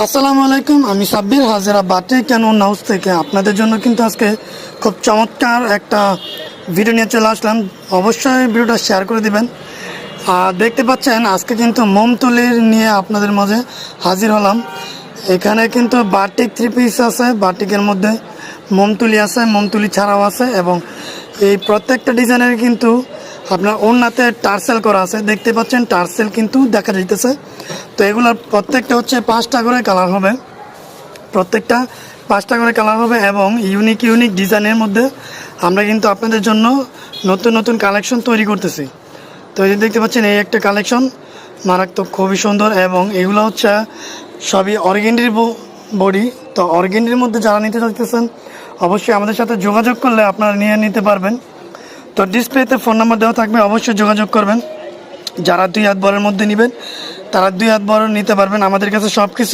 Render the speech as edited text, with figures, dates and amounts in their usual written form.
আসসালামু আলাইকুম, আমি Sabbir Hajera batik and on house থেকে আপনাদের জন্য কিন্তু আজকে খুব চমৎকার একটা ভিডিও নিয়ে চলে আসলাম। অবশ্যই ভিডিওটা শেয়ার করে দিবেন। আর দেখতে পাচ্ছেন আজকে কিন্তু মোমতুলির নিয়ে আপনাদের মাঝে হাজির হলাম। এখানে কিন্তু বাটিক থ্রি পিস আছে, বাটিকের মধ্যে মোমতুলি আছে, মোমতুলি ছাড়াও আছে এবং এই প্রত্যেকটা ডিজাইনের কিন্তু আপনার ওড়নাতে টার্সেল করা আছে। দেখতে পাচ্ছেন টার্সেল কিন্তু দেখা যাইতেছে। তো এগুলোর প্রত্যেকটা হচ্ছে 5টা করে কালার হবে, প্রত্যেকটা 5টা করে কালার হবে এবং ইউনিক ইউনিক ডিজাইনের মধ্যে আমরা কিন্তু আপনাদের জন্য নতুন নতুন কালেকশন তৈরি করতেছি। তো এই যে দেখতে পাচ্ছেন এই একটা কালেকশন মারাত্মক, খুবই সুন্দর এবং এগুলো হচ্ছে সবই অর্গেন্ডির বডি। তো অর্গেন্ডির মধ্যে যারা নিতে চাইতেছেন অবশ্যই আমাদের সাথে যোগাযোগ করলে আপনারা নিয়ে নিতে পারবেন। তো ডিসপ্লেতে ফোন নাম্বার দেওয়া থাকবে, অবশ্যই যোগাযোগ করবেন। যারা 2 হাত বরের মধ্যে নেবেন তারা 2 হাত বড় নিতে পারবেন। আমাদের কাছে সব কিছু